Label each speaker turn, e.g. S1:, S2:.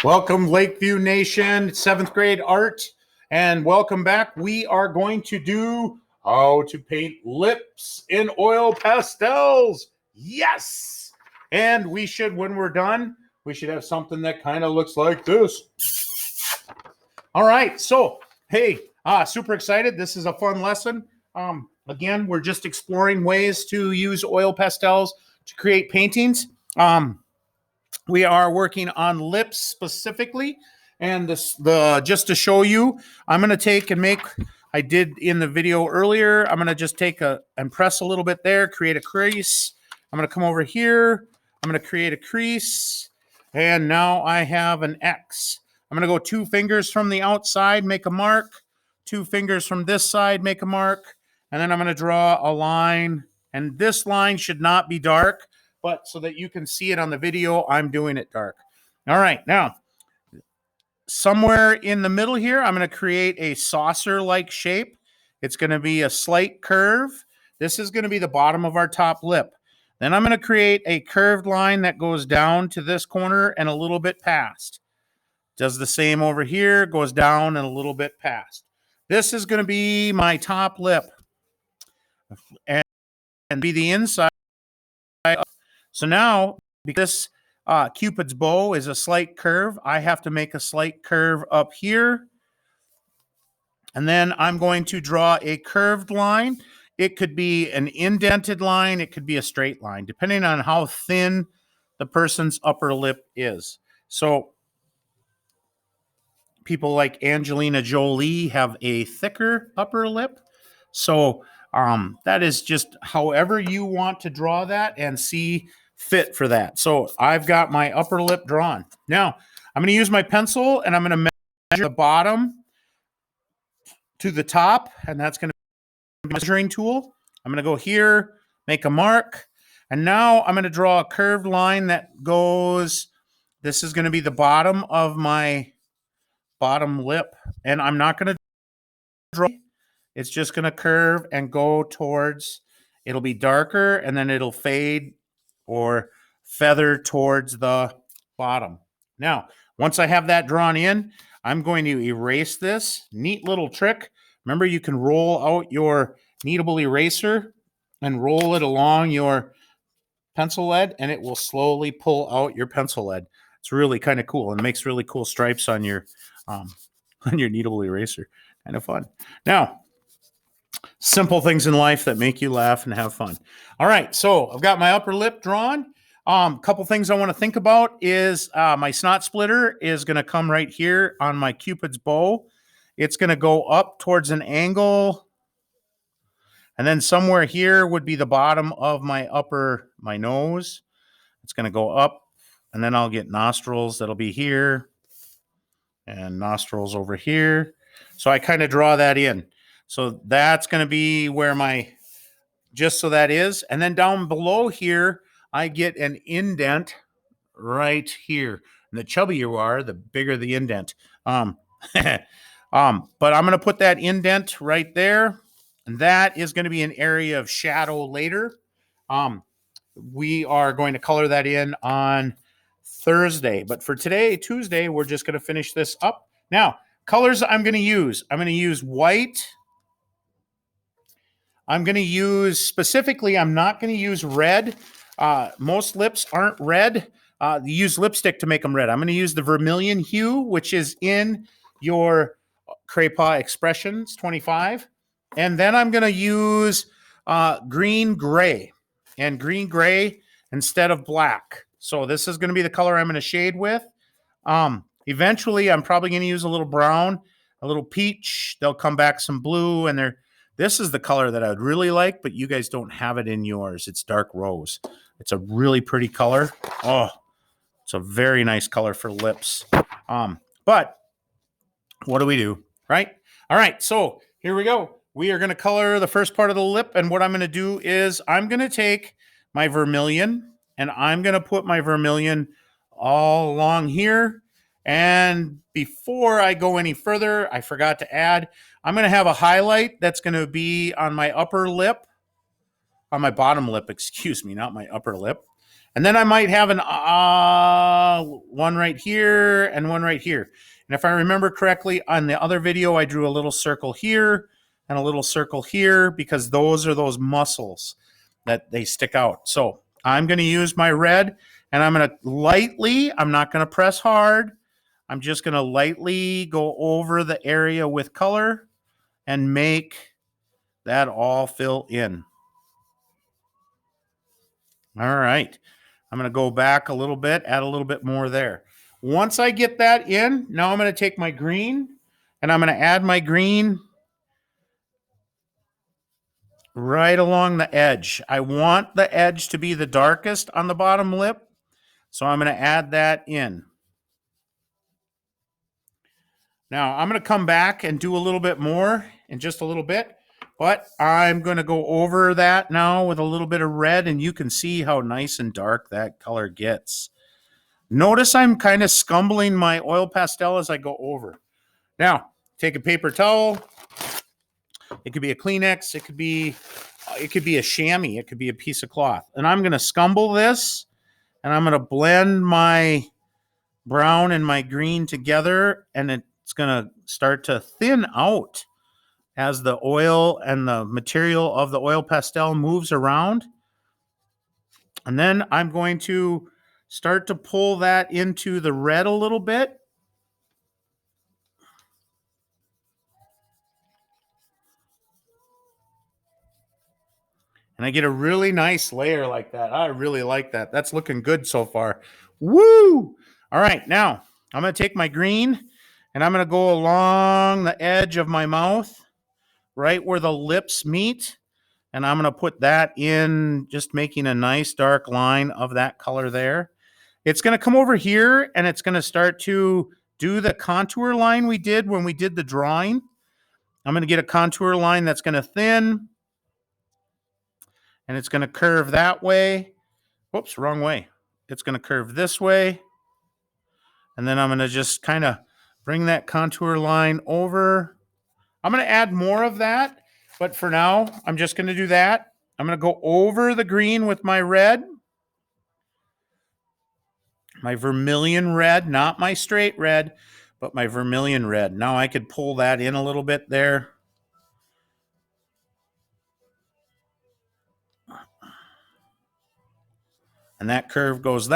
S1: Welcome, Lakeview Nation, 7th grade art, and welcome back. We are going to do how to paint lips in oil pastels. Yes! And we should, when we're done, we should have something that kind of looks like this. All right, so, hey, super excited. This is a fun lesson. Again, we're just exploring ways to use oil pastels to create paintings. We are working on lips specifically, and just to show you, I'm going to take and make, I did in the video earlier, I'm going to just take and press a little bit there, create a crease. I'm going to come over here, I'm going to create a crease, and now I have an X. I'm going to go 2 fingers from the outside, make a mark, 2 fingers from this side, make a mark, and then I'm going to draw a line, and this line should not be dark, but so that you can see it on the video, I'm doing it dark. All right, now, somewhere in the middle here, I'm going to create a saucer-like shape. It's going to be a slight curve. This is going to be the bottom of our top lip. Then I'm going to create a curved line that goes down to this corner and a little bit past. Does the same over here, goes down and a little bit past. This is going to be my top lip and be the inside. So now, because Cupid's bow is a slight curve, I have to make a slight curve up here. And then I'm going to draw a curved line. It could be an indented line. It could be a straight line, depending on how thin the person's upper lip is. So people like Angelina Jolie have a thicker upper lip. So that is just however you want to draw that and see fit for that. So I've got my upper lip drawn. Now I'm going to use my pencil and I'm going to measure the bottom to the top, and that's going to be a measuring tool. I'm going to go here, make a mark, and now I'm going to draw a curved line that goes, this is going to be the bottom of my bottom lip, and I'm not going to draw, it's just going to curve and go towards, it'll be darker and then it'll fade or feather towards the bottom. Now, once I have that drawn in, I'm going to erase this. Neat little trick. Remember, you can roll out your kneadable eraser and roll it along your pencil lead, and it will slowly pull out your pencil lead. It's really kind of cool and makes really cool stripes on your kneadable eraser. Kind of fun. Now, simple things in life that make you laugh and have fun. All right, so I've got my upper lip drawn. Couple things I want to think about is my snot splitter is going to come right here on my Cupid's bow. It's going to go up towards an angle, and then somewhere here would be the bottom of my nose. It's going to go up, and then I'll get nostrils that'll be here, and nostrils over here. So I kind of draw that in. So that's going to be where just so that is. And then down below here, I get an indent right here. And the chubbier you are, the bigger the indent. But I'm going to put that indent right there. And that is going to be an area of shadow later. We are going to color that in on Thursday. But for today, Tuesday, we're just going to finish this up. Now, colors I'm going to use. I'm going to use white. I'm going to use, specifically, I'm not going to use red. Most lips aren't red. You use lipstick to make them red. I'm going to use the vermilion hue, which is in your Craypaw Expressions 25. And then I'm going to use green gray, and green gray instead of black. So this is going to be the color I'm going to shade with. Eventually, I'm probably going to use a little brown, a little peach. They'll come back some blue, and this is the color that I would really like, but you guys don't have it in yours. It's dark rose. It's a really pretty color. Oh, it's a very nice color for lips. But what do we do, right? All right, so here we go. We are going to color the first part of the lip, and what I'm going to do is I'm going to take my vermilion, and I'm going to put my vermilion all along here. And before I go any further, I forgot to add, I'm going to have a highlight that's going to be on my upper lip, on my bottom lip, excuse me, not my upper lip. And then I might have an one right here and one right here. And if I remember correctly, on the other video, I drew a little circle here and a little circle here because those are those muscles that they stick out. So I'm going to use my red, and I'm going to lightly, I'm not going to press hard. I'm just going to lightly go over the area with color and make that all fill in. All right. I'm going to go back a little bit, add a little bit more there. Once I get that in, now I'm going to take my green and I'm going to add my green right along the edge. I want the edge to be the darkest on the bottom lip, so I'm going to add that in. Now, I'm going to come back and do a little bit more in just a little bit, but I'm going to go over that now with a little bit of red, and you can see how nice and dark that color gets. Notice I'm kind of scumbling my oil pastel as I go over. Now, take a paper towel. It could be a Kleenex. It could be a chamois. It could be a piece of cloth. And I'm going to scumble this, and I'm going to blend my brown and my green together, and it's going to start to thin out as the oil and the material of the oil pastel moves around. And then I'm going to start to pull that into the red a little bit. And I get a really nice layer like that. I really like that. That's looking good so far. Woo! All right, now I'm going to take my green and I'm going to go along the edge of my mouth, right where the lips meet. And I'm going to put that in, just making a nice dark line of that color there. It's going to come over here and it's going to start to do the contour line we did when we did the drawing. I'm going to get a contour line that's going to thin, and it's going to curve that way. Whoops, wrong way. It's going to curve this way. And then I'm going to just kind of bring that contour line over. I'm going to add more of that, but for now, I'm just going to do that. I'm going to go over the green with my red, my vermilion red, not my straight red, but my vermilion red. Now I could pull that in a little bit there. And that curve goes that